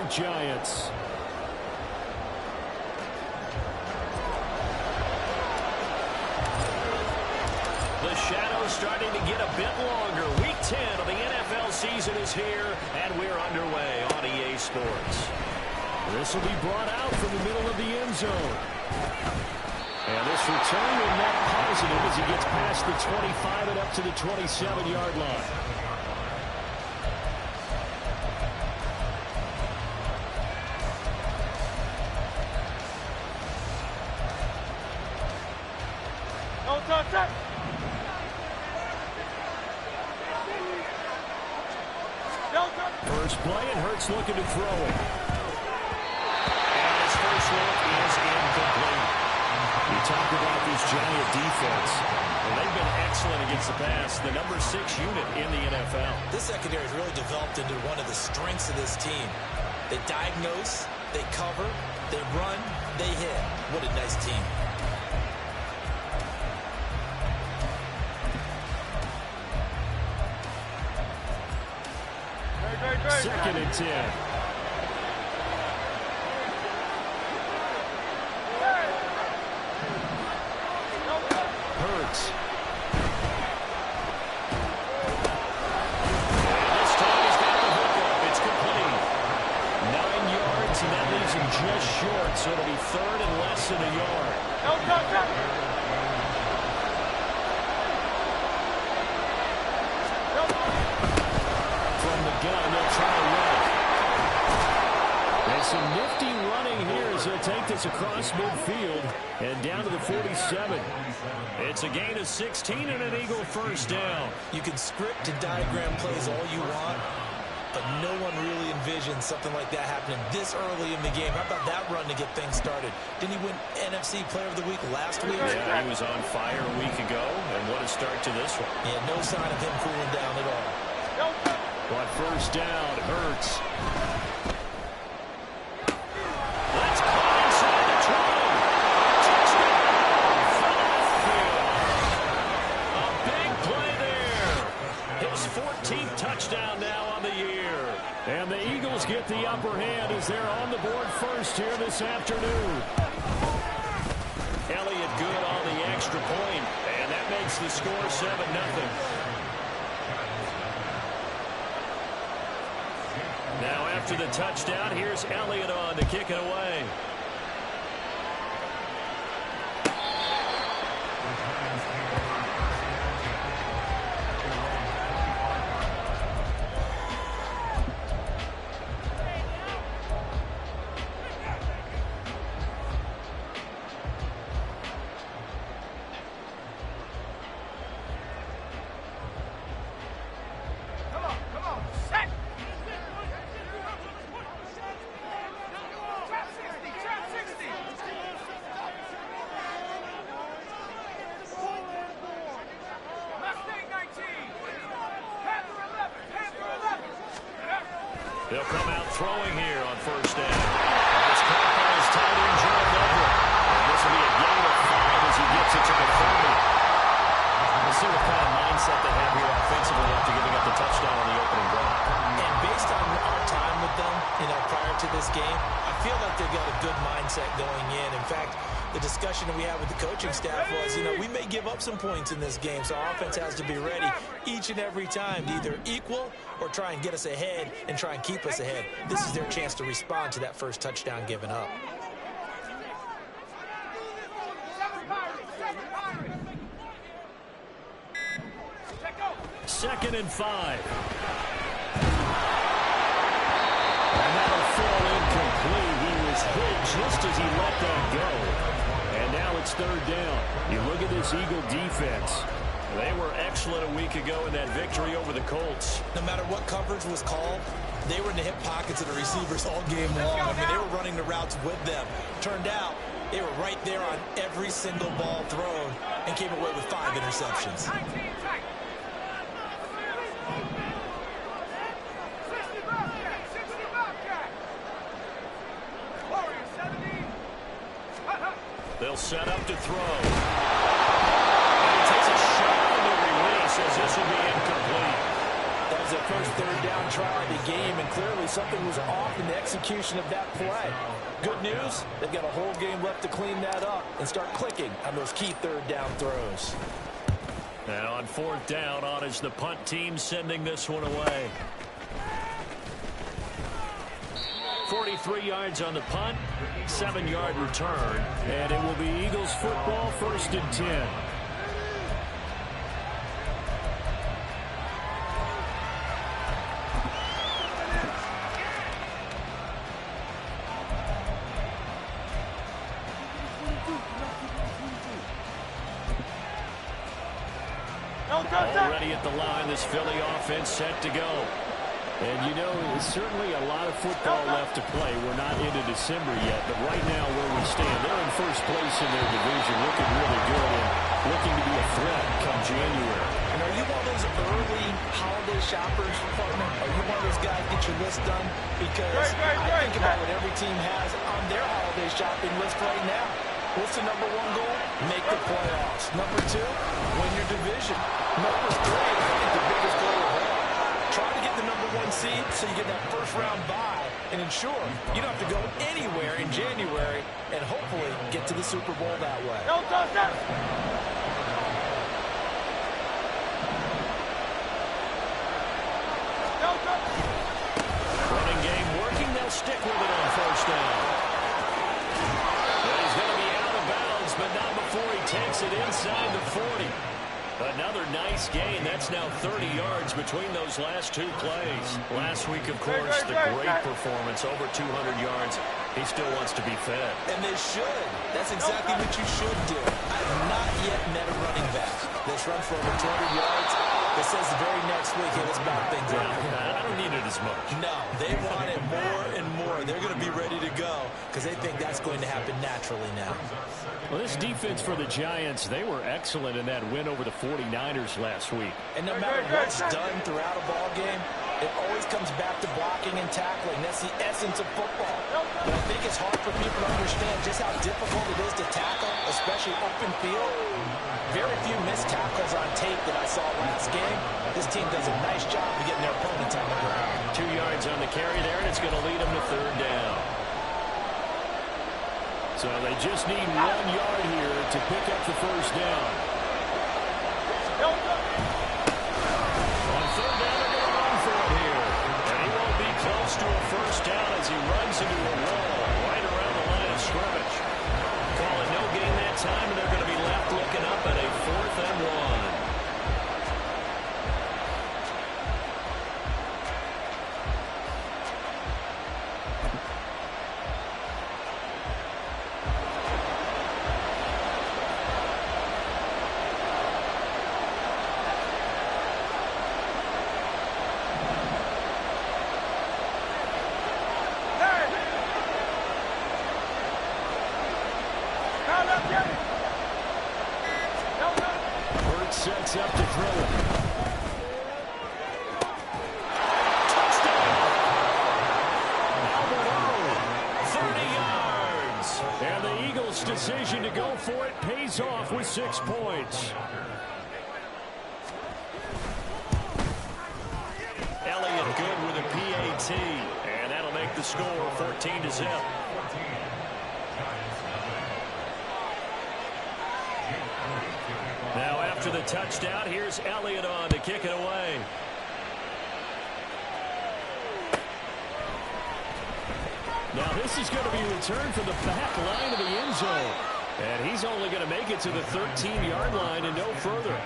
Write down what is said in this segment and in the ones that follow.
York Giants. The shadow's starting to get a bit longer. Week 10 of the NFL season is here, and we're underway on EA Sports. This will be brought out from the middle of the end zone. And this return will net positive as he gets past the 25 and up to the 27-yard line. First play, and Hurts looking to throw it. And his first look is incomplete. You talk about this Giant defense. Well, they've been excellent against the pass, the number 6 unit in the NFL. This secondary has really developed into one of the strengths of this team. They diagnose, they cover, they run, they hit. What a nice team. Second and 10. Hurts. This time he's got the hook up. It's complete. 9 yards, and that leaves him just short, so it'll be third and less than a yard. From the gun, they'll try to run. There's some nifty running here as they'll take this across midfield and down to the 47. It's a gain of 16 and an Eagle first down. You can script and diagram plays all you want, but no one really envisions something like that happening this early in the game. How about that run to get things started? Didn't he win NFC Player of the Week last week? Yeah, he was on fire a week ago, and what a start to this one. Yeah, no sign of him cooling down at all. But first down, Hurts. Let's climb inside the 20. Touchdown, Philadelphia. A big play there. His 14th touchdown now on the year. And the Eagles get the upper hand as they're on the board first here this afternoon. Elliott good on the extra point, and that makes the score 7-0. Now after the touchdown, here's Elliott on to kick it away. They'll come out throwing here on first down. It's caught by his tight end, Gerald Everett. This will be a gain of 5 as he gets it to the 30. We'll see what kind of mindset they have here offensively after giving up the touchdown on the opening drive. And based on our time with them, prior to this game, I feel like they've got a good mindset going in. In fact, the discussion that we had with the coaching staff was, we may give up some points in this game, so our offense has to be ready each and every time to either equal or try and get us ahead and try and keep us ahead. This is their chance to respond to that first touchdown given up. Second and 5. And that'll fall incomplete. He was hit just as he let that go. And now it's third down. You look at this Eagle defense. They were excellent a week ago in that victory over the Colts. No matter what coverage was called, they were in the hip pockets of the receivers all game long. They were running the routes with them. Turned out, they were right there on every single ball thrown and came away with 5 interceptions. They'll set up to throw. And he takes a shot on the release as this will be incomplete. That was a first third down try of the game, and clearly something was off in the execution of that play. Good news, they've got a whole game left to clean that up and start clicking on those key third down throws. And on fourth down, on is the punt team sending this one away. 43 yards on the punt, 7-yard return, and it will be Eagles football, 1st and 10. Already at the line, this Philly offense set to go. And, you know, there's certainly a lot of football left to play. We're not into December yet, but right now where we stand, they're in first place in their division, looking really good and looking to be a threat come January. And are you one of those early holiday shoppers, partner? Are you one of those guys get your list done? Because I think about what every team has on their holiday shopping list right now. What's the number one goal? Make the playoffs. Number two, win your division. Number three, I think the biggest goal of all, try to get the number one seed so you get that first round bye and ensure you don't have to go anywhere in January and hopefully get to the Super Bowl that way. Running game working. They'll stick with it on first down. He's going to be out of bounds, but not before he takes it inside the 40. Another nice gain. That's now 30 yards between those last two plays. Last week, of course, the great performance, over 200 yards. He still wants to be fed. And they should. That's exactly what you should do. I have not yet met a running back that's run for over 200 yards that says the very next week, hey, let's back things up. I don't need it as much. No, they want it more and more. They're going to be ready to go because they think that's going to happen naturally now. Well, this defense for the Giants, they were excellent in that win over the 49ers last week. And no matter what's done throughout a ball game, it always comes back to blocking and tackling. That's the essence of football. But I think it's hard for people to understand just how difficult it is to tackle, especially open field. Very few missed tackles on tape that I saw last game. This team does a nice job of getting their opponents on the ground. 2 yards on the carry there, and it's going to lead them to third down. So they just need 1 yard here to pick up the first down. On third down, they're going to run for it here. And he won't be close to a first down as he runs into a wall right around the line of scrimmage. Call it no gain that time, and they're going to be left looking up at a 4th and 1. Sets up to throw it. Touchdown! Alvaro, 30 yards. And the Eagles' decision to go for it pays off with 6 points. Elliott good with a PAT. And that'll make the score 14-0. Now after the touchdown, here's Elliott on to kick it away. Now this is going to be returned from the back line of the end zone. And he's only going to make it to the 13-yard line and no further.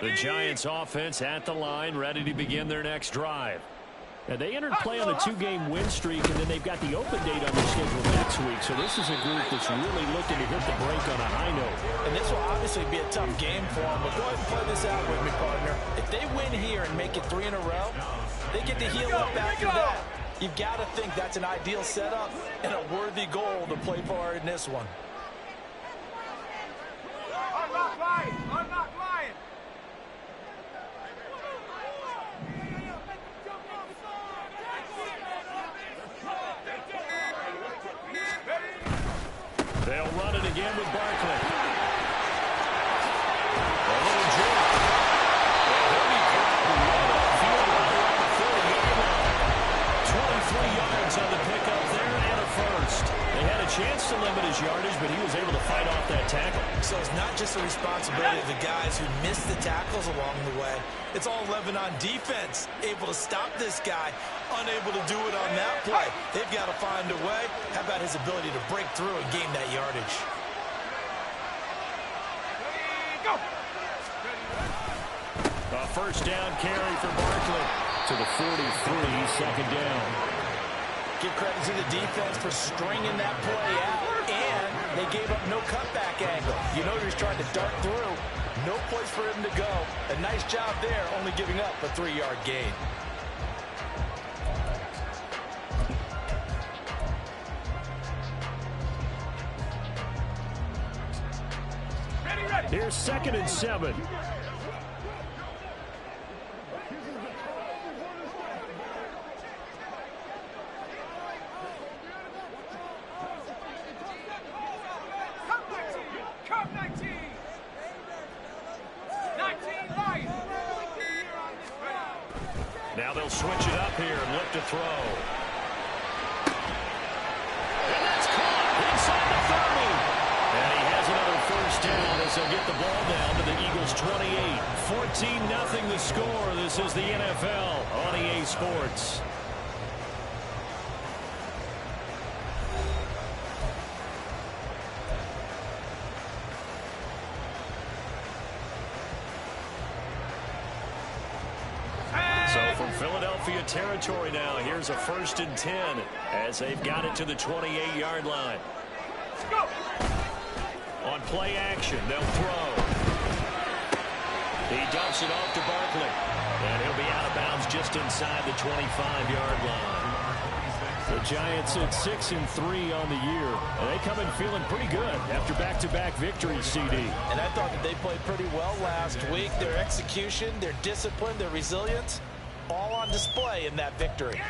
The Giants offense at the line, ready to begin their next drive. Now, they entered play on a 2-game win streak, and then they've got the open date on their schedule next week. So this is a group that's really looking to hit the break on a high note. And this will obviously be a tough game for them, but go ahead and play this out with me, partner. If they win here and make it 3 in a row, they get to heal up after that. You've got to think that's an ideal setup and a worthy goal to play for in this one. I'm not lying. I'm not lying. They'll run it again with Barkley. A little jerk. He'll be caught right upfield around the 40-yard line. 23 yards on the pickup there and a first. They had a chance to limit his yardage, but he was able to fight off that tackle. So it's not just the responsibility of the guys who missed the tackles along the way. It's all 11 on defense, able to stop this guy, unable to do it on that play. They've got to find a way. How about his ability to break through and gain that yardage? A first down carry for Barkley to the 43, second down. Give credit to the defense for stringing that play out, and they gave up no cutback angle. You know he's trying to dart through. No place for him to go. A nice job there, only giving up a 3-yard gain. Here's 2nd and 7. Now they'll switch it up here and look to throw. And that's caught inside the 30. And he has another first down as they'll get the ball down to the Eagles' 28. 14-0 the score. This is the NFL on EA Sports. Philadelphia territory now. Here's a 1st and 10 as they've got it to the 28-yard line. Let's go. On play action, they'll throw. He dumps it off to Barkley. And he'll be out of bounds just inside the 25-yard line. The Giants at 6-3 on the year. And they come in feeling pretty good after back-to-back victories, CD. And I thought that they played pretty well last week. Their execution, their discipline, their resilience, all on display in that victory.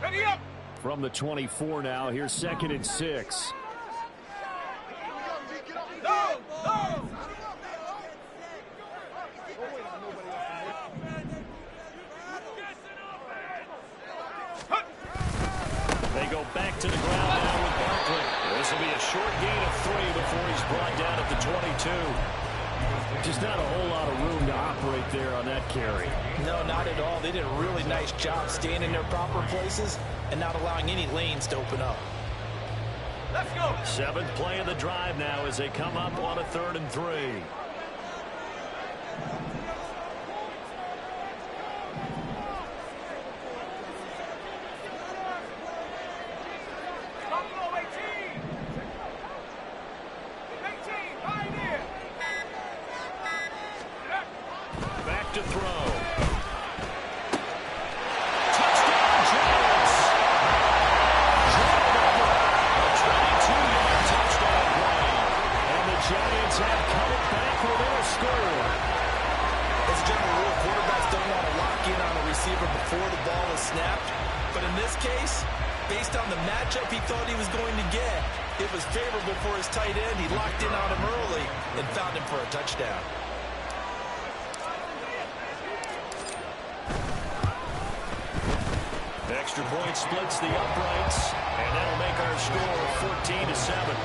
Ready up. From the 24 now, here's 2nd and 6. No, no. They go back to the ground now with Barkley. This will be a short gain of 3 before he's brought down at the 22. Just not a whole lot of room to operate there on that carry. No, not at all. They did a really nice job staying in their proper places and not allowing any lanes to open up. Let's go. 7th play of the drive now as they come up on a 3rd and 3. Back to throw. Touchdown, Giants. A 22-yard touchdown play. And the Giants have cut it back within a score. As a general rule, quarterbacks don't want to lock in on a receiver before the ball is snapped. But in this case, based on the matchup he thought he was going to get, it was favorable for his tight end. He locked in on him early and found him for a touchdown. Extra point splits the uprights, and that'll make our score 14-7.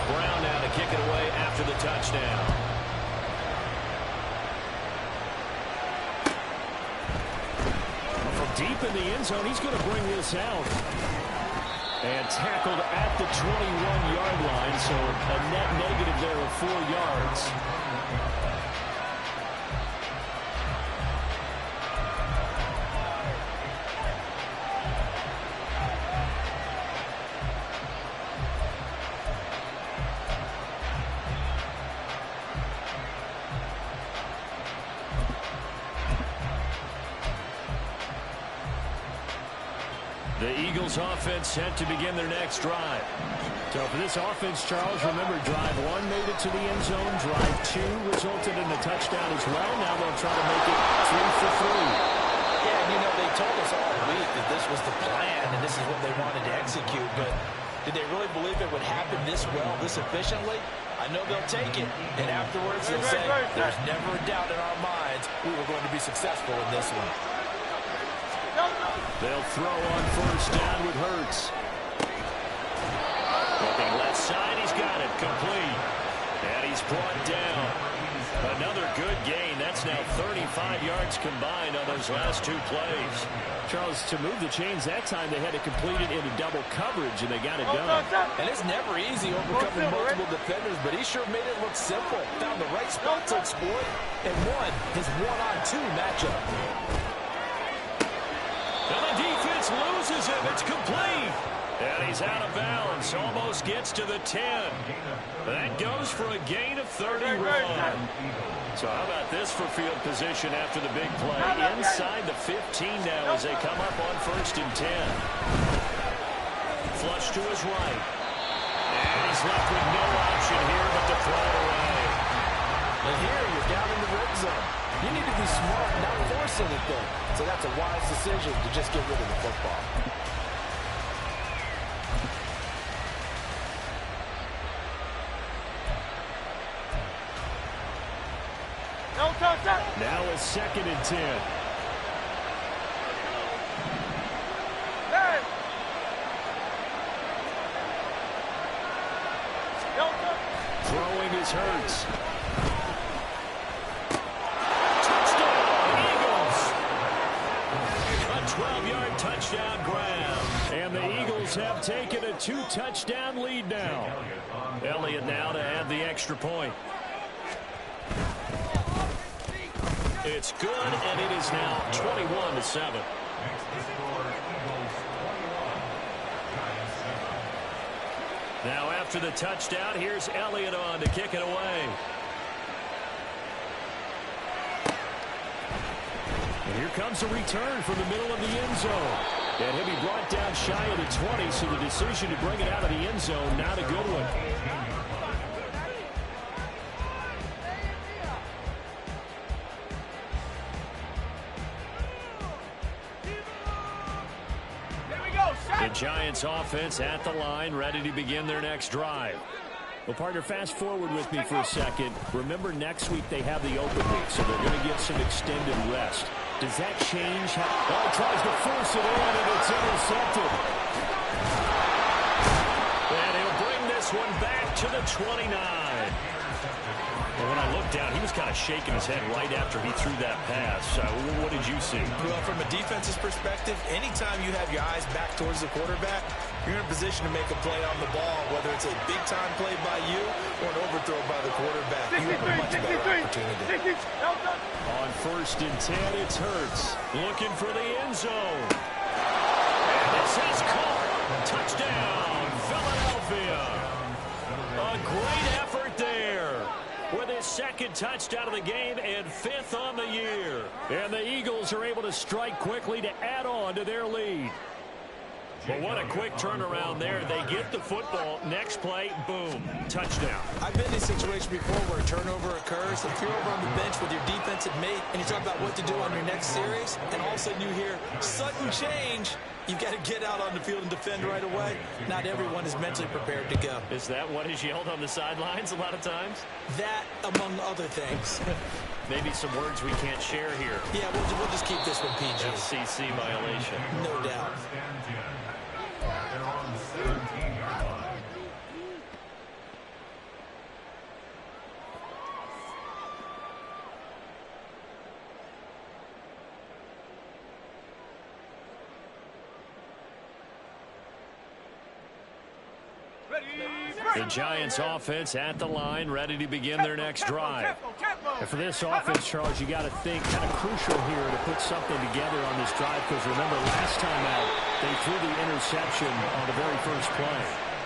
Brown now to kick it away after the touchdown. From deep in the end zone, he's going to bring this out. And tackled at the 21-yard line, so a net negative there of 4 yards. The Eagles offense set to begin their next drive. So for this offense, Charles, remember, drive 1 made it to the end zone. Drive 2 resulted in a touchdown as well. Now they'll try to make it 3 for 3. Yeah, you know, they told us all week that this was the plan and this is what they wanted to execute. But did they really believe it would happen this well, this efficiently? I know they'll take it. And afterwards they'll say, there's never a doubt in our minds we were going to be successful in this one. They'll throw on first down with Hurts. Looking left side, he's got it complete. And he's brought down. Another good gain. That's now 35 yards combined on those last 2 plays. Charles, to move the chains that time, they had to complete it into double coverage, and they got it done. And it's never easy overcoming multiple defenders, but he sure made it look simple. Found the right spot to exploit and won his 1-on-2 matchup. And the defense loses him. It's complete. And he's out of bounds. Almost gets to the 10. That goes for a gain of 31. So how about this for field position after the big play? Inside the 15 now as they come up on first and 10. Flush to his right. And he's left with no option here but to throw it away. And here you're down in the red zone. You need to be smart, not force anything. So that's a wise decision to just get rid of the football. Now a 2nd and 10. Throwing is Hurts. Touchdown, Eagles. A 12-yard touchdown grab. And the Eagles have taken a 2-touchdown lead now. Elliott now to add the extra point. It's good, and it is now 21-7. Now after the touchdown, here's Elliott on to kick it away. And here comes a return from the middle of the end zone. And he'll be brought down shy of the 20, so the decision to bring it out of the end zone, not a good one. The Giants offense at the line, ready to begin their next drive. Well, partner, fast forward with me for a second. Remember, next week they have the open week, so they're going to get some extended rest. Does that change how... Oh, tries to force it in, and it's intercepted. And he'll bring this one back to the 29. Well, when I looked down, he was kind of shaking his head right after he threw that pass. What did you see? Well, from a defense's perspective, anytime you have your eyes back towards the quarterback, you're in a position to make a play on the ball, whether it's a big-time play by you or an overthrow by the quarterback. You have a much better opportunity. On first and 10, it's Hurts looking for the end zone. And this is caught. Touchdown, Philadelphia. A great effort there. With his 2nd touchdown of the game and 5th on the year. And the Eagles are able to strike quickly to add on to their lead. But what a quick turnaround there. They get the football. Next play, boom, touchdown. I've been in a situation before where a turnover occurs. If you're over on the bench with your defensive mate and you talk about what to do on your next series, and all of a sudden you hear sudden change, you've got to get out on the field and defend right away. Not everyone is mentally prepared to go. Is that what is yelled on the sidelines a lot of times? That, among other things. Maybe some words we can't share here. Yeah, we'll just keep this one PG. FCC violation. No doubt. The Giants offense at the line, ready to begin their next drive. And for this offense, Charles, you got to think kind of crucial here to put something together on this drive, because remember, last time out, they threw the interception on the very first play.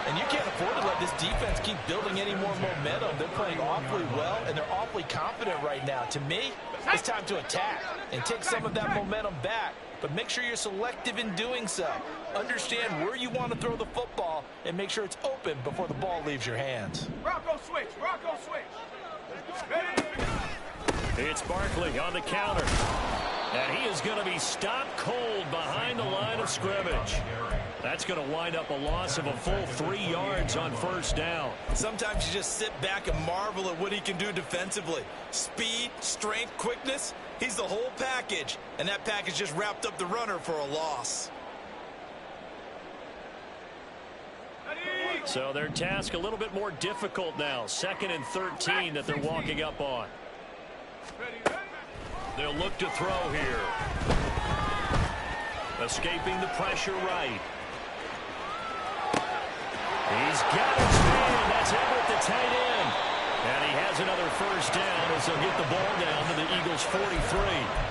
And you can't afford to let this defense keep building any more momentum. They're playing awfully well, and they're awfully confident right now. To me, it's time to attack and take some of that momentum back but make sure you're selective in doing so. Understand where you want to throw the football and make sure it's open before the ball leaves your hands. Bronco switch, Bronco switch. Ready? It's Barkley on the counter. And he is going to be stopped cold behind the line of scrimmage. That's going to wind up a loss of a full 3 yards on first down. Sometimes you just sit back and marvel at what he can do defensively. Speed, strength, quickness, he's the whole package. And that package just wrapped up the runner for a loss. So their task a little bit more difficult now. 2nd and 13 that they're walking up on. They'll look to throw here. Escaping the pressure right. He's got his man. That's Everett, the tight end. And he has another first down as they'll get the ball down to the Eagles' 43.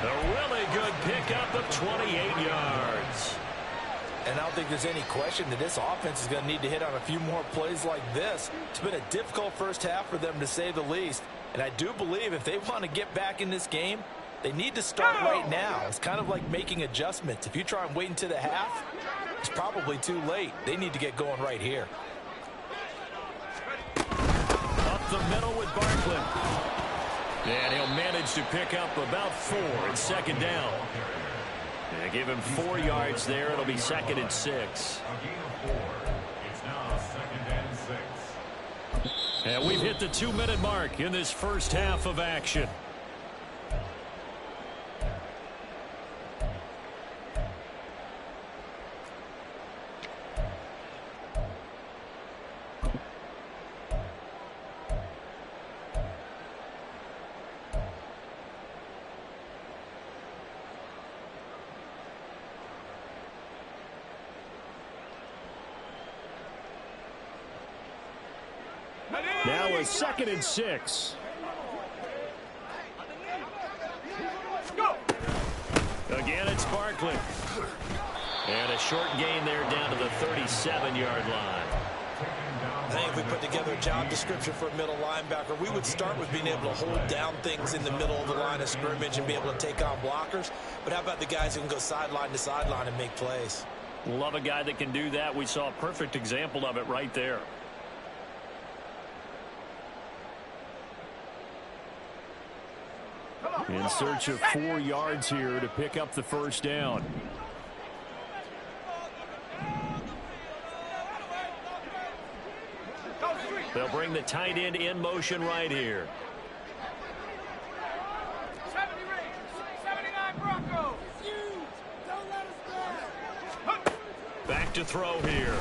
A really good pickup of 28 yards. And I don't think there's any question that this offense is going to need to hit on a few more plays like this. It's been a difficult first half for them, to say the least. And I do believe if they want to get back in this game, they need to start right now. It's kind of like making adjustments. If you try and wait until the half, it's probably too late. They need to get going right here. Up the middle with Barkley. And he'll manage to pick up about 4 at 2nd down. And give him 4 yards there. It'll be 2nd and 6. A gain of 4. It's now 2nd and 6. And we've hit the 2-minute mark in this first half of action. Now a 2nd and 6. Again, it's Barkley. And a short gain there down to the 37-yard line. I think if we put together a job description for a middle linebacker, we would start with being able to hold down things in the middle of the line of scrimmage and be able to take on blockers. But how about the guys who can go sideline to sideline and make plays? Love a guy that can do that. We saw a perfect example of it right there. In search of 4 yards here to pick up the first down. They'll bring the tight end in motion right here. 79 Bronco. Back to throw here.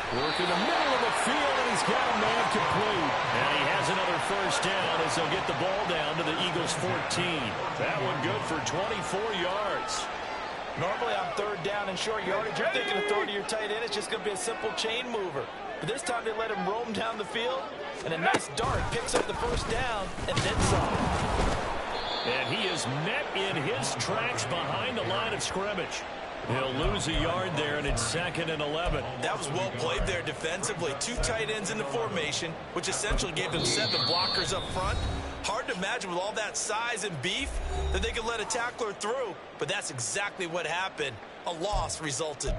Working the middle of the field, and he's got a man complete. And he has another first down as they'll get the ball down to the Eagles' 14. That one good for 24 yards. Normally on 3rd down and short yardage, you're thinking of throwing to your tight end. It's just going to be a simple chain mover. But this time they let him roam down the field, and a nice dart picks up the first down and then some. And he is met in his tracks behind the line of scrimmage. He'll lose a yard there, and it's 2nd and 11. That was well played there defensively. 2 tight ends in the formation, which essentially gave them 7 blockers up front. Hard to imagine with all that size and beef that they could let a tackler through, but that's exactly what happened. A loss resulted.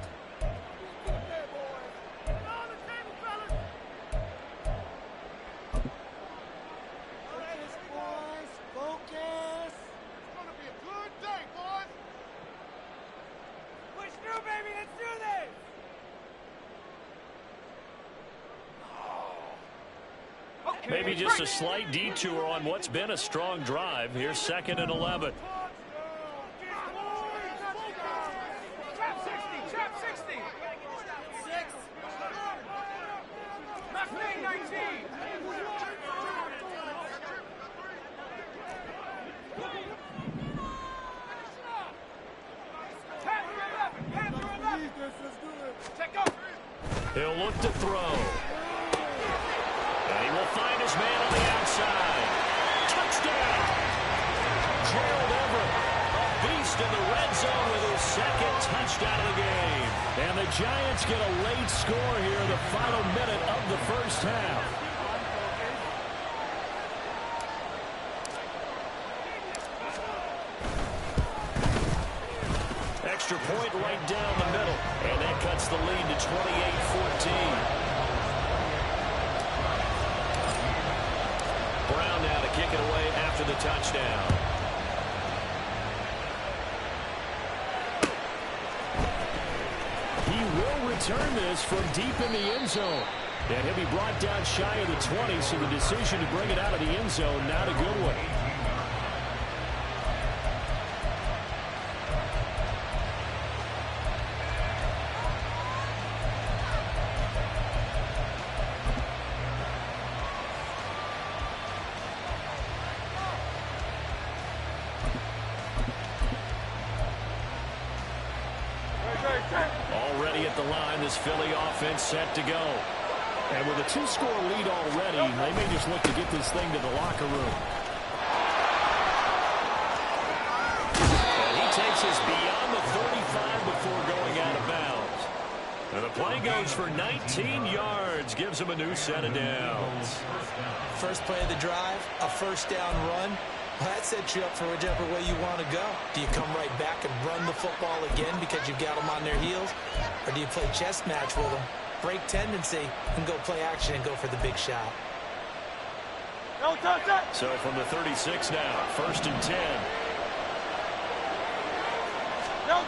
Maybe just a slight detour on what's been a strong drive. Here's 2nd and 11. Trap 60, trap 60. 6. McLean 19. Panther 11. Check up. He'll look to throw. And he will find his man on the outside. Touchdown! Gerald Everett, a beast in the red zone with his 2nd touchdown of the game. And the Giants get a late score here, the final minute of the first half. point right down the middle. And that cuts the lead to 28-14. Brown now to kick it away after the touchdown. He will return this from deep in the end zone. And he'll be brought down shy of the 20, so the decision to bring it out of the end zone, not a good one. Already at the line, this Philly offense set to go. And with a 2-score lead already, they may just look to get this thing to the locker room. And he takes us beyond the 35 before going out of bounds. And the play goes for 19 yards, gives him a new set of downs. First play of the drive, a first down run. Well, that sets you up for whichever way you want to go. Do you come right back and run the football again because you've got them on their heels? Or do you play chess match with them, break tendency, and go play action and go for the big shot? So from the 36 now, 1st and 10. Well,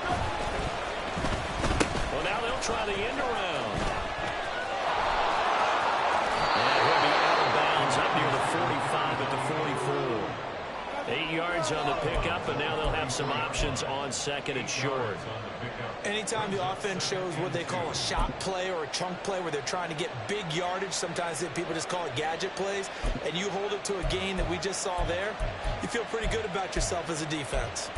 now they'll try the end around. And he'll be out of bounds up near the 45 at the 44. 8 yards on the pickup, and now they'll have some options on 2nd and short. Anytime the offense shows what they call a shot play or a chunk play where they're trying to get big yardage, sometimes people just call it gadget plays, and you hold it to a gain that we just saw there, you feel pretty good about yourself as a defense.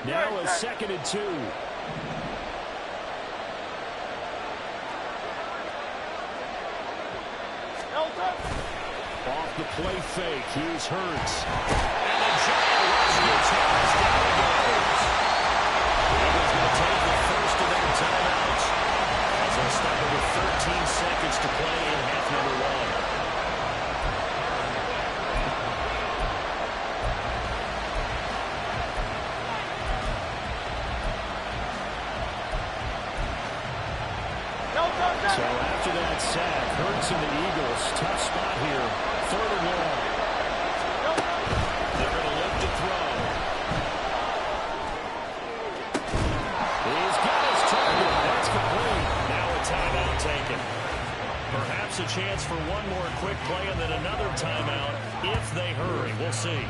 Now a 2nd and 2. Off the play fake, here's Hurts. And the giant rush gets Harris down the goals. Eagles going to take the first of their timeouts as they'll stop it with 13 seconds to play in half number 1. So after that sack, Hurts and the Eagles, tough spot here. 3rd and long. They're going to look to throw. He's got his target. That's complete. Now a timeout taken. Perhaps a chance for one more quick play and then another timeout if they hurry. We'll see.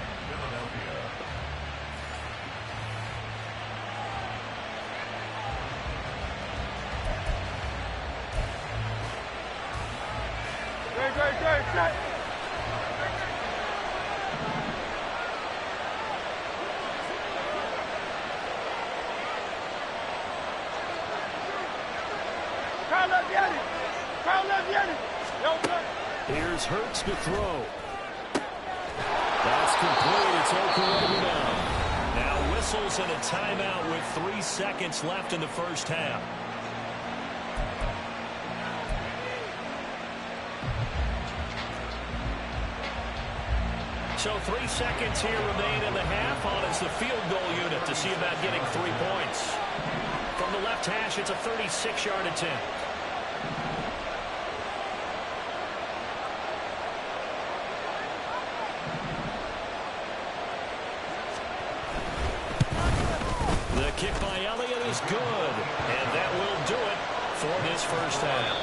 Here's Hurts to throw. That's complete. It's Oklahoma now. Now whistles and a timeout with 3 seconds left in the first half. So 3 seconds here remain in the half. On is the field goal unit to see about getting 3 points. From the left hash, it's a 36-yard attempt. The kick by Elliott is good, and that will do it for this first half.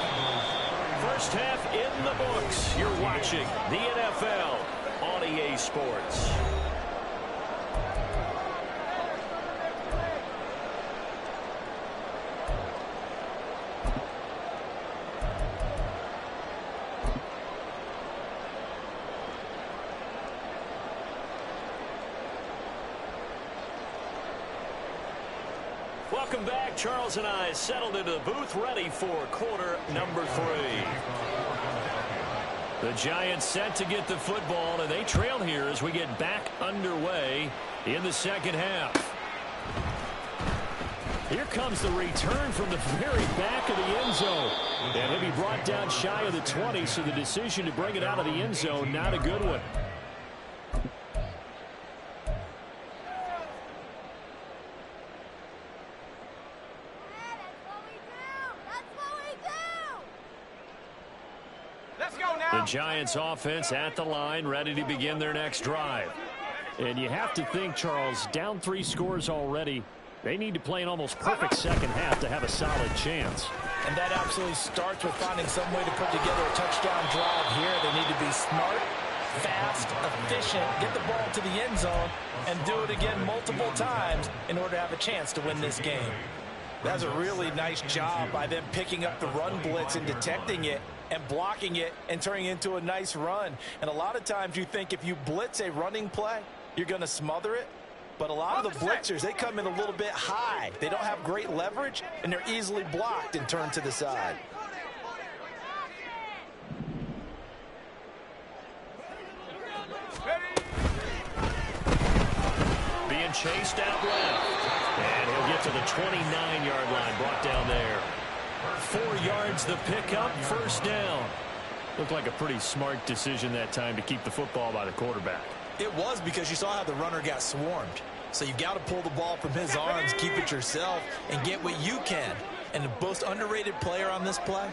First half in the books. You're watching the NFL on EA Sports. Welcome back. Charles and I settled into the booth ready for quarter number 3. The Giants set to get the football, and they trail here as we get back underway in the second half. Here comes the return from the very back of the end zone. And he'll be brought down shy of the 20, so the decision to bring it out of the end zone, not a good one. The Giants offense at the line, ready to begin their next drive. And you have to think, Charles, down 3 scores already. They need to play an almost perfect second half to have a solid chance. And that absolutely starts with finding some way to put together a touchdown drive here. They need to be smart, fast, efficient, get the ball to the end zone, and do it again multiple times in order to have a chance to win this game. That's a really nice job by them picking up the run blitz and detecting it and blocking it and turning it into a nice run. And a lot of times you think if you blitz a running play, you're going to smother it. But a lot of the blitzers, they come in a little bit high. They don't have great leverage, and they're easily blocked and turned to the side. Being chased out left. And he'll get to the 29-yard line, brought down there. 4 yards the pickup, first down. Looked like a pretty smart decision that time to keep the football by the quarterback. It was, because you saw how the runner got swarmed. So you got to pull the ball from his arms, keep it yourself, and get what you can. And the most underrated player on this play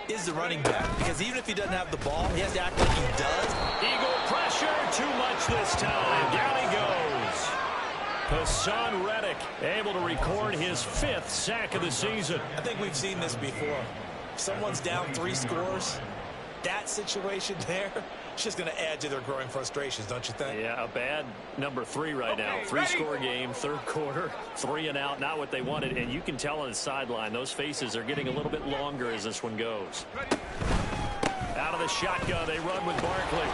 is the running back. Because even if he doesn't have the ball, he has to act like he does. Eagle pressure, too much this time. Down he goes. Hassan Reddick able to record his 5th sack of the season. I think we've seen this before. If someone's down 3 scores, that situation there, it's just going to add to their growing frustrations, don't you think? Yeah, a bad number 3 right now. 3-score game, 3rd quarter, 3 and out, not what they wanted. And you can tell on the sideline, those faces are getting a little bit longer as this one goes. Out of the shotgun, they run with Barkley.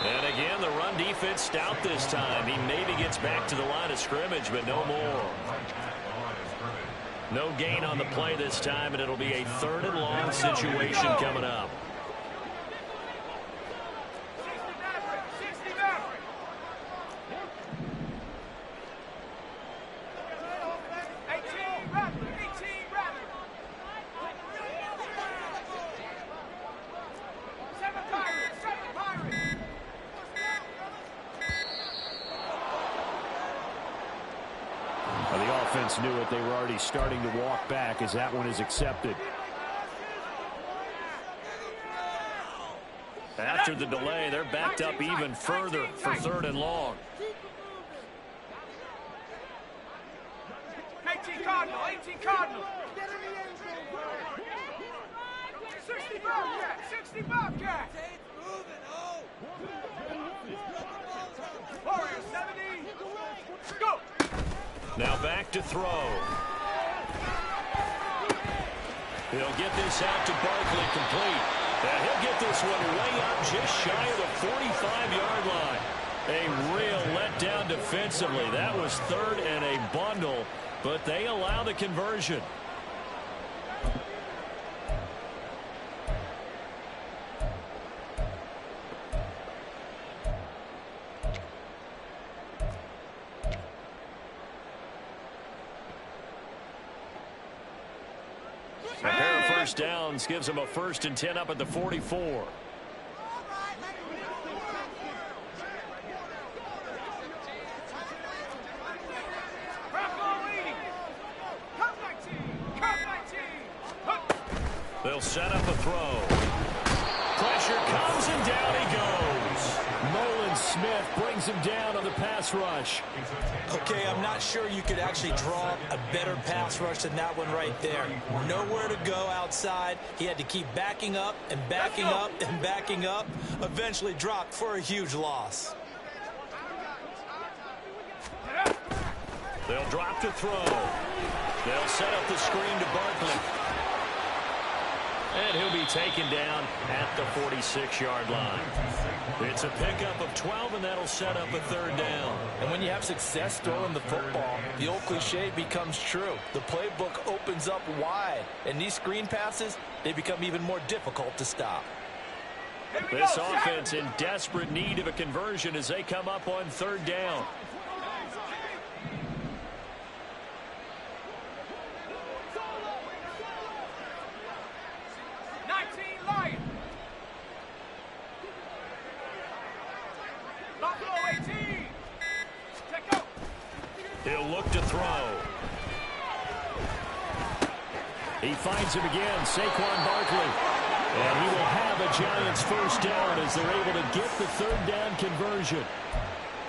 And again, the run defense stout this time. He maybe gets back to the line of scrimmage, but no more. No gain on the play this time, and it'll be a 3rd and long situation coming up. Knew it. They were already starting to walk back as that one is accepted. After the delay, they're backed up even further for 3rd and long. 18 Cardinal, 18 Cardinal. 60 Bobcat, 60 Bobcat. Warriors 70. Go. Now back to throw. He'll get this out to Barkley, complete. And he'll get this one way up just shy of the 45-yard line. A real letdown defensively. That was 3rd and a bundle, but they allow the conversion. A pair of first downs gives them a 1st and 10 up at the 44. They'll set up a throw. Pressure comes and down he goes. Nolan Smith brings him down on the pass rush. Okay, I'm not sure you could actually draw a better pass rush than that one right there. Nowhere to go outside. He had to keep backing up and backing up and backing up. Eventually dropped for a huge loss. They'll drop to throw. They'll set up the screen to Barkley. And he'll be taken down at the 46-yard line. It's a pickup of 12, and that'll set up a 3rd down. And when you have success throwing the football, the old cliche becomes true. The playbook opens up wide, and these screen passes, they become even more difficult to stop. This offense in desperate need of a conversion as they come up on 3rd down. He'll look to throw. He finds him again, Saquon Barkley. And he will have a Giants first down as they're able to get the third down conversion.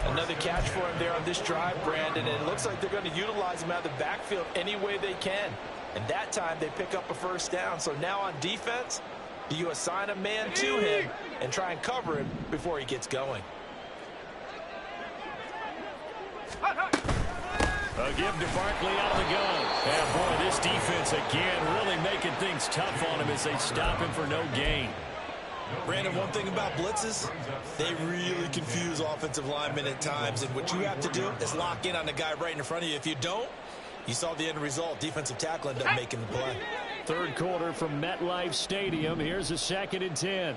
Another catch for him there on this drive, Brandon, and it looks like they're going to utilize him out of the backfield any way they can. And that time they pick up a first down. So now on defense, do you assign a man to him and try and cover him before he gets going? A give to Barkley out of the gun. And boy, this defense again really making things tough on him as they stop him for no gain. Brandon, one thing about blitzes, they really confuse offensive linemen at times. And what you have to do is lock in on the guy right in front of you. If you don't, you saw the end result. Defensive tackle ended up making the play. Third quarter from MetLife Stadium. Here's a 2nd and 10.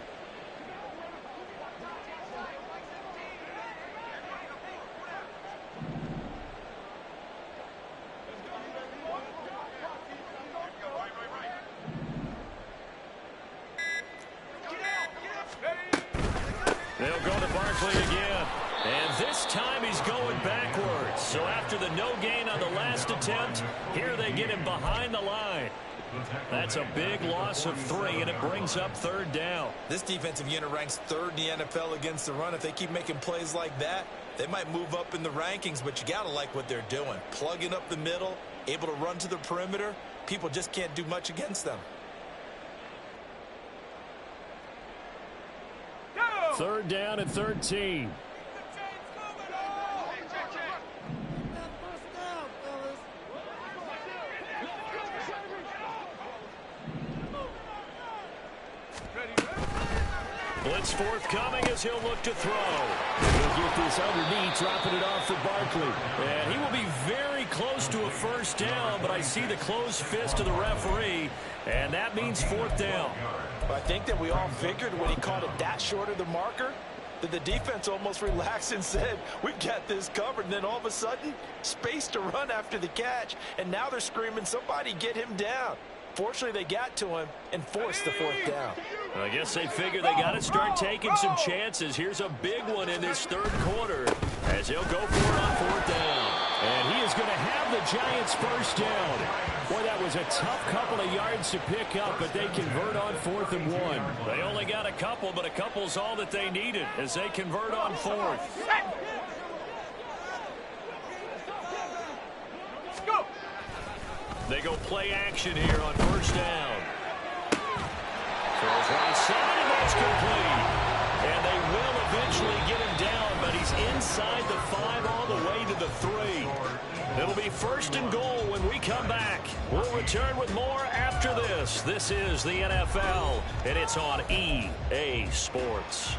They'll go to Barkley again. And this time he's going backwards. So after the no gain on the last attempt, here they get him behind the line. That's a big loss of 3, and it brings up third down. This defensive unit ranks 3rd in the NFL against the run. If they keep making plays like that, they might move up in the rankings, but you got to like what they're doing. Plugging up the middle, able to run to the perimeter. People just can't do much against them. 3rd down and 13. Blitz forthcoming as he'll look to throw. He'll get this underneath, dropping it off for Barkley. And he will be very close to a first down, but I see the closed fist of the referee, and that means 4th down. I think that we all figured when he caught it that short of the marker that the defense almost relaxed and said, we got this covered. And then all of a sudden, space to run after the catch. And now they're screaming, somebody get him down. Fortunately, they got to him and forced the 4th down. I guess they figure they got to start taking some chances. Here's a big one in this 3rd quarter as he'll go for it on 4th down. And he is going to have the Giants first down. Boy, that was a tough couple of yards to pick up, but they convert on 4th and 1. They only got a couple, but a couple's all that they needed as they convert on 4th. They go play action here on 1st down. Throws right side, and that's complete. And they will eventually get him down, but he's inside the 5 all the way to the 3. It'll be 1st and goal when we come back. We'll return with more after this. This is the NFL, and it's on EA Sports.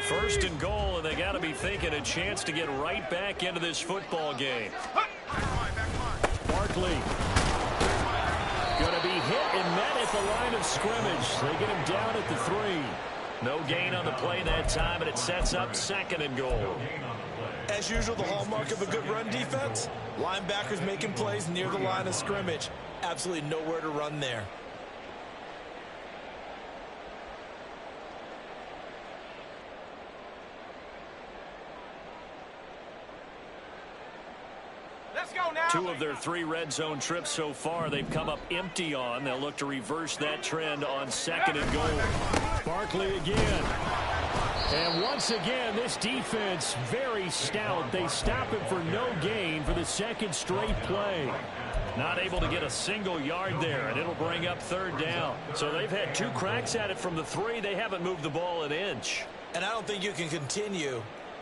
1st and goal, and they got to be thinking a chance to get right back into this football game. Barkley going to be hit and met at the line of scrimmage. They get him down at the 3. No gain on the play that time, and it sets up 2nd and goal. As usual, the hallmark of a good run defense, linebackers making plays near the line of scrimmage. Absolutely nowhere to run there. Let's go now. 2 of their 3 red zone trips so far they've come up empty on. They'll look to reverse that trend on 2nd and goal. Barkley again. And once again, this defense very stout. They stop him for no gain for the 2nd straight play. Not able to get a single yard there, and it'll bring up 3rd down. So they've had 2 cracks at it from the 3. They haven't moved the ball an inch. And I don't think you can continue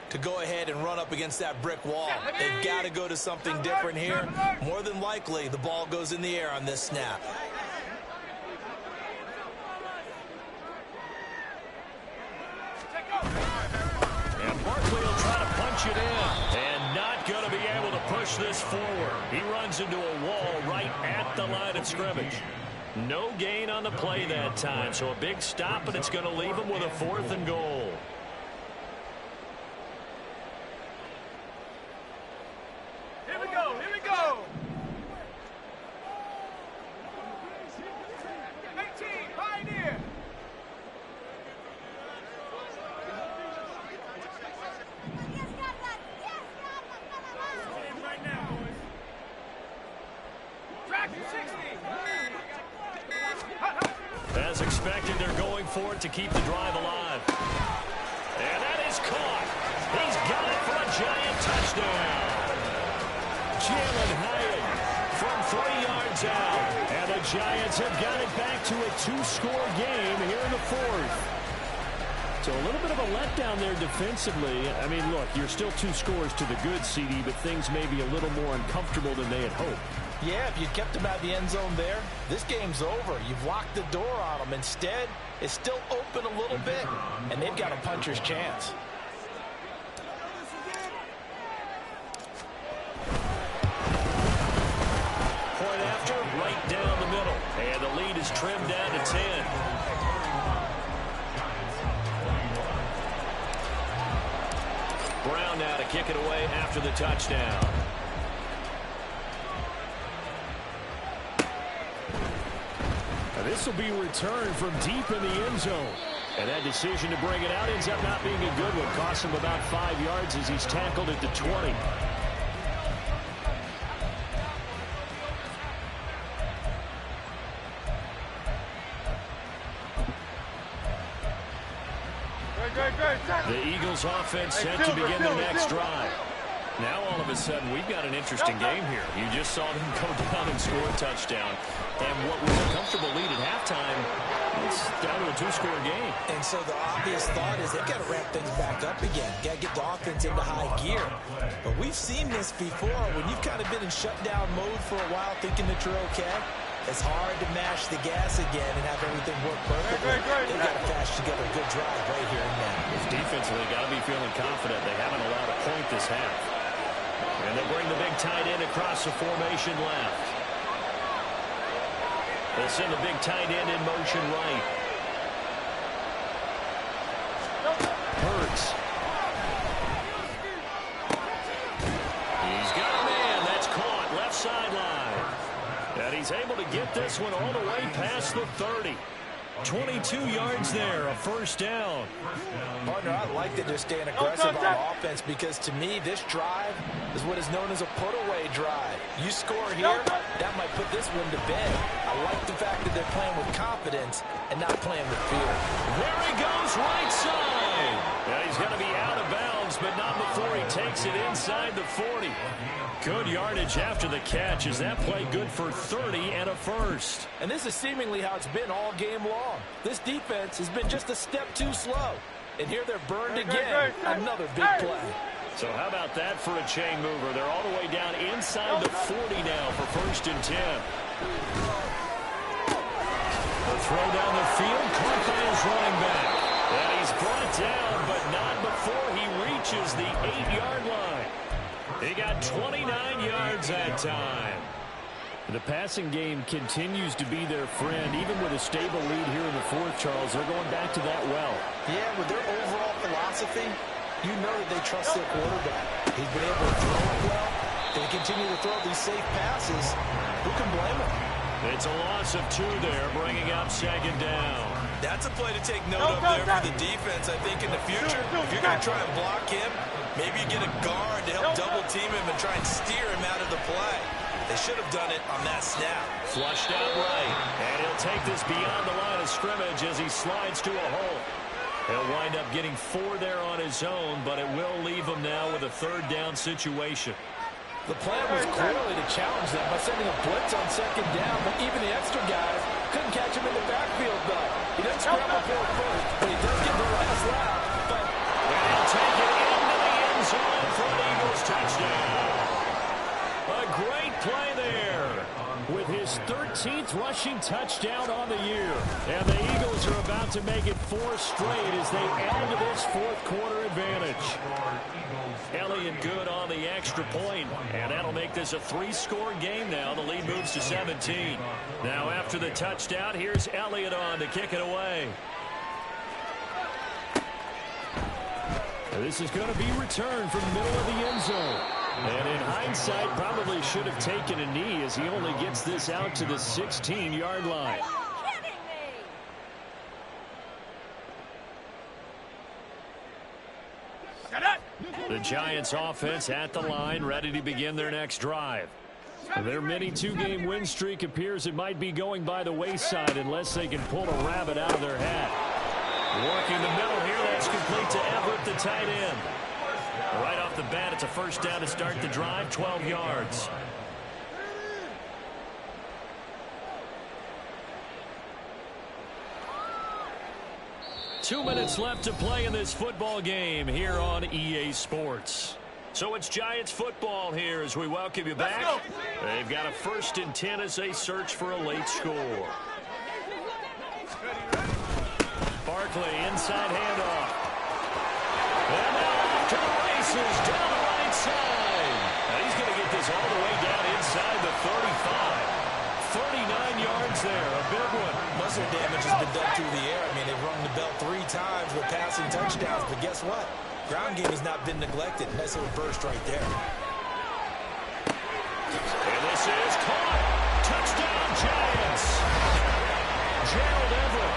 to go ahead and run up against that brick wall. They've got to go to something different here. More than likely, the ball goes in the air on this snap. And Barkley will try to punch it in. And not going to be able to push this forward. He runs into a wall right at the line of scrimmage. No gain on the play that time. So a big stop, and it's going to leave him with a 4th and goal. Here we go. Here we go. 18, Pioneer. Right now, boys. Track to 60. expected. They're going for it to keep the drive alive. And that is caught. He's got it for a giant touchdown. Jalen Hyatt from 3 yards out. And the Giants have got it back to a 2-score game here in the 4th. So a little bit of a letdown there defensively. I mean, look, you're still 2 scores to the good, CD, but things may be a little more uncomfortable than they had hoped. Yeah, if you kept them out of the end zone there, this game's over. You've locked the door on them. Instead, it's still open a little bit, and they've got a puncher's chance. Point after, right down the middle. And the lead is trimmed down to 10. Brown now to kick it away after the touchdown. This will be returned from deep in the end zone. And that decision to bring it out ends up not being a good one. Cost him about 5 yards as he's tackled at the 20. The Eagles offense set to begin their next drive. Now all of a sudden we've got an interesting game here. You just saw them go down and score a touchdown. And what was a comfortable lead at halftime, it's down to a 2-score game. And so the obvious thought is they've got to ramp things back up again. Got to get the offense into high gear. But we've seen this before. When you've kind of been in shutdown mode for a while thinking that you're okay, it's hard to mash the gas again and have everything work perfectly. They've got to patch together a good drive right here and now. This defensively got to be feeling confident. They haven't allowed a point this half. And they bring the big tight end across the formation left. They'll send the big tight end in motion right. Hurts. He's got a man. That's caught. Left sideline. And he's able to get this one all the way past the 30. 22 yards there, a first down. Partner, I like that they're staying aggressive on offense because to me, this drive is what is known as a put-away drive. You score here, that might put this one to bed. I like the fact that they're playing with confidence and not playing with fear. There he goes, right side. Yeah, he's going to be out of bounds, but not before he takes it inside the 40. Good yardage after the catch. Is that play good for 30 and a first? And this is seemingly how it's been all game long. This defense has been just a step too slow. And here they're burned again. Another big play. So how about that for a chain mover? They're all the way down inside the 40 now for 1st and 10. The throw down the field, caught by his running back. And he's brought down, but not before he reaches the 8-yard line. He got 29 yards that time. The passing game continues to be their friend. Even with a stable lead here in the 4th, Charles, they're going back to that well. Yeah, with their overall philosophy, you know that they trust their quarterback. He's been able to throw it well. They continue to throw these safe passes. Who can blame him? It's a loss of 2 there, bringing up 2nd down. That's a play to take note of there for the defense, I think, in the future. If you're going to try and block him, maybe you get a guard to help double-team him and try and steer him out of the play. They should have done it on that snap. Flushed out right, and he'll take this beyond the line of scrimmage as he slides to a hole. He'll wind up getting 4 there on his own, but it will leave him now with a 3rd down situation. The plan was clearly to challenge them by sending a blitz on 2nd down, but even the extra guys couldn't catch him in the backfield, though. He doesn't scramble for a first, but he does get the last lap. But and he'll take it into the end zone for an Eagles touchdown. A great play there with his 13th rushing touchdown on the year. And the Eagles are about to make it 4 straight as they add to this 4th quarter advantage. Elliott good on the extra point, and that'll make this a 3-score game now. The lead moves to 17. Now after the touchdown, here's Elliott on to kick it away. This is going to be returned from the middle of the end zone. And in hindsight, probably should have taken a knee as he only gets this out to the 16-yard line. The Giants offense at the line, ready to begin their next drive. Their mini two-game win streak appears it might be going by the wayside unless they can pull a rabbit out of their hat. Working the middle here, that's complete to Everett, the tight end. Right off the bat, it's a first down to start the drive, 12 yards. Two minutes left to play in this football game here on EA Sports. So it's Giants football here as we welcome you back. They've got a 1st and 10 as they search for a late score. Barkley, inside handoff. And now off to the races, down the right side. Now he's going to get this all the way down inside the 35. 39 yards there, a big one. Muscle damage has been done through the air. I mean, they've rung the bell 3 times with passing touchdowns, but guess what? Ground game has not been neglected. Nice little burst right there. And this is caught. Touchdown, Giants. Gerald Everett,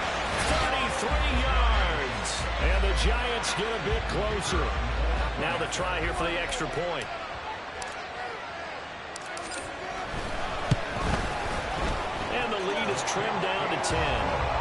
33 yards. And the Giants get a bit closer. Now the try here for the extra point. And the lead is trimmed down to 10.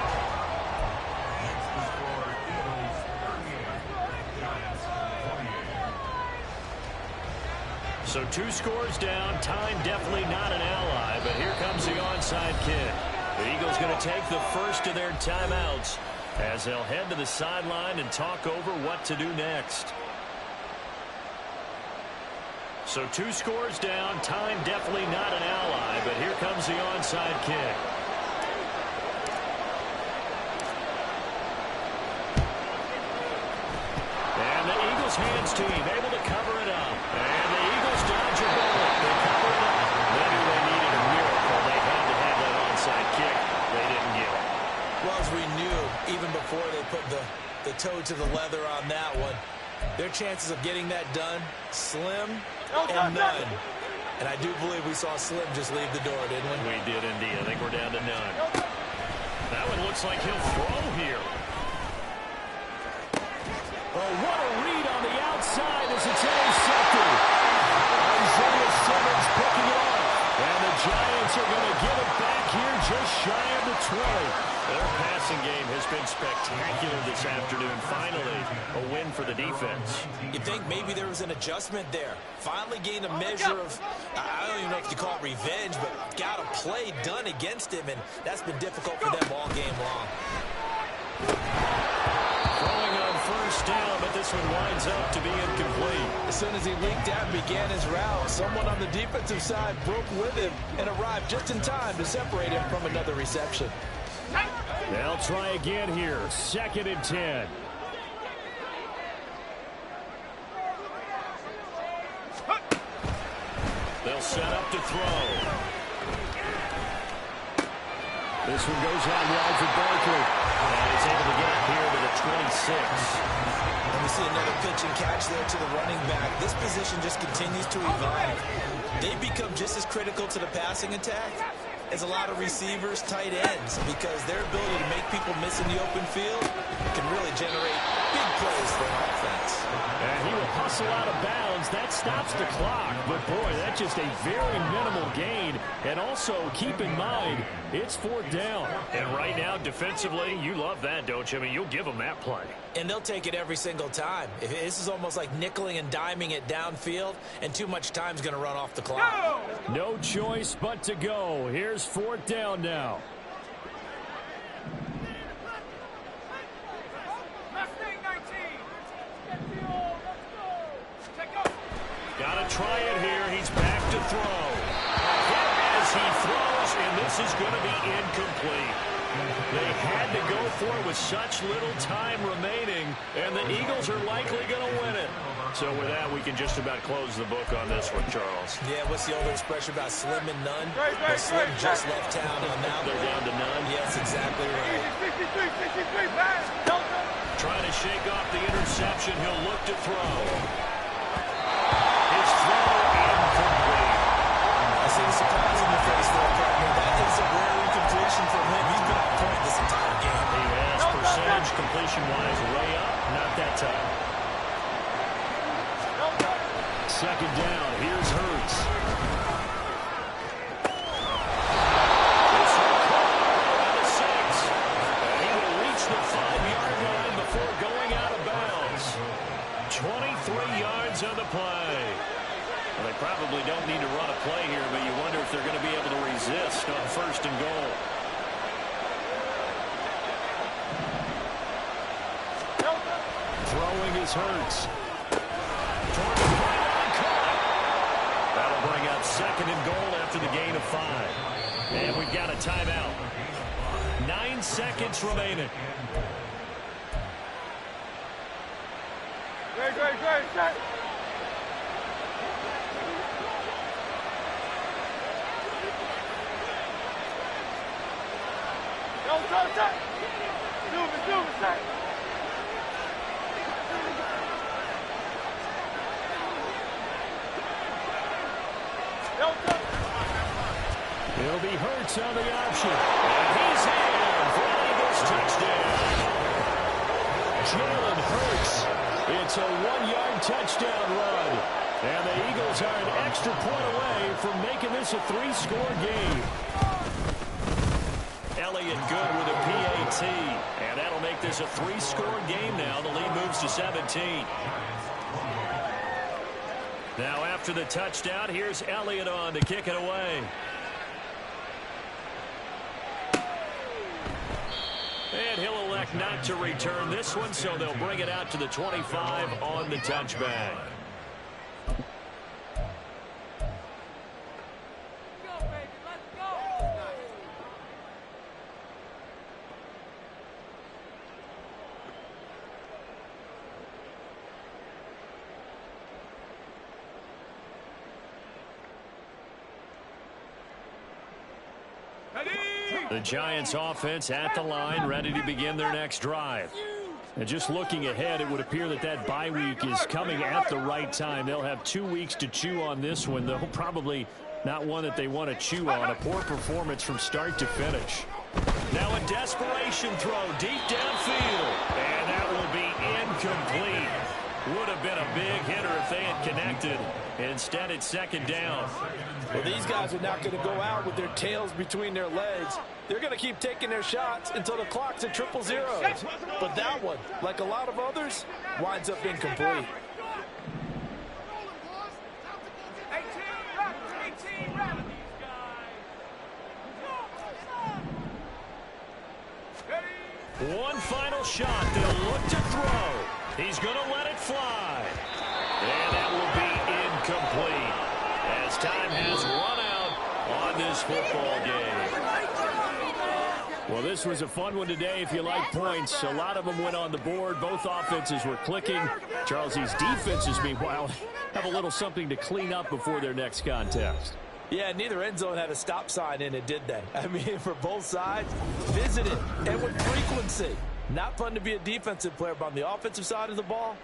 So 2 scores down. Time definitely not an ally, but here comes the onside kick. The Eagles going to take the first of their timeouts as they'll head to the sideline and talk over what to do next. So 2 scores down. Time definitely not an ally, but here comes the onside kick. And the Eagles hands team able to cover it up. And the Eagles dodge a bullet. They cover it up. They knew they needed a miracle. They had to have that onside kick. They didn't get it. Well, as we knew, even before they put the toe to the leather on that one, their chances of getting that done, slim and none. And I do believe we saw Slim just leave the door, didn't we? We did indeed. I think we're down to none. That one looks like he'll throw here. Oh, what a read on the outside as it's intercepted. Isaiah Simmons picking it up. And the Giants are going to get it back here just shy of the 20. Their passing game has been spectacular this afternoon. Finally, a win for the defense. You think maybe there was an adjustment there. Finally gained a measure of, I don't even know if you call it revenge, but got a play done against him, and that's been difficult for them all game long. Throwing on first down, but this one winds up to be incomplete. As soon as he leaked out and began his route, someone on the defensive side broke with him and arrived just in time to separate him from another reception. They'll try again here. 2nd and 10. They'll set up to throw. This one goes out wide for Barkley. And he's able to get it here to the 26. And we see another pitch and catch there to the running back. This position just continues to evolve. They become just as critical to the passing attack as a lot of receivers, tight ends, because their ability to make people miss in the open field can really generate big plays for an offense. And he will hustle out of bounds. That stops the clock. But, boy, that's just a very minimal gain. And also, keep in mind, it's 4th down. And right now, defensively, you love that, don't you? I mean, you'll give them that play. And they'll take it every single time. This is almost like nickeling and diming it downfield, and too much time's going to run off the clock. No choice but to go. Here's 4th down now. Gotta try it here. He's back to throw. As he throws, and this is going to be incomplete. They had to go for it with such little time remaining, and the Eagles are likely going to win it. So with that, we can just about close the book on this one, Charles. Yeah, what's the old expression about slim and none? Well, Slim just left town on that. They're down to none. Yes, exactly right. Trying to shake off the interception. He'll look to throw. His throw incomplete. I see the surprise in the face there, partner. That is a rare incompletion from him. He's been on point this entire game. He has percentage completion-wise way up. Not that time. 2nd down. Here's Hurts. Probably don't need to run a play here, but you wonder if they're going to be able to resist on 1st and goal. Throwing is Hurts. That'll bring up 2nd and goal after the gain of 5. And we've got a timeout. 9 seconds remaining. Great. It'll be Hurts on the option. And he's in for an Eagles touchdown. Jalen Hurts. It's a 1-yard touchdown run. And the Eagles are an extra point away from making this a 3-score game. Elliott good with a PAT. And that'll make this a 3-score game now. The lead moves to 17. Now after the touchdown, here's Elliott on to kick it away. And he'll elect not to return this one, so they'll bring it out to the 25 on the touchback. The Giants offense at the line, ready to begin their next drive. And just looking ahead, it would appear that bye week is coming at the right time. They'll have 2 weeks to chew on this one, though probably not one that they want to chew on. A poor performance from start to finish. Now a desperation throw deep downfield. And that will be incomplete. Would have been a big hitter if they had connected. Instead, it's 2nd down. Well, these guys are not going to go out with their tails between their legs. They're going to keep taking their shots until the clock's at 000. But that one, like a lot of others, winds up incomplete. 18 rally. One final shot. They'll look to throw. He's going to let it fly. And that will be incomplete as time has run out on this football game. Well, this was a fun one today if you like points. A lot of them went on the board. Both offenses were clicking. Charles's defenses, meanwhile, have a little something to clean up before their next contest. Yeah, neither end zone had a stop sign in it, did they? I mean, for both sides, visited and with frequency. Not fun to be a defensive player, but on the offensive side of the ball,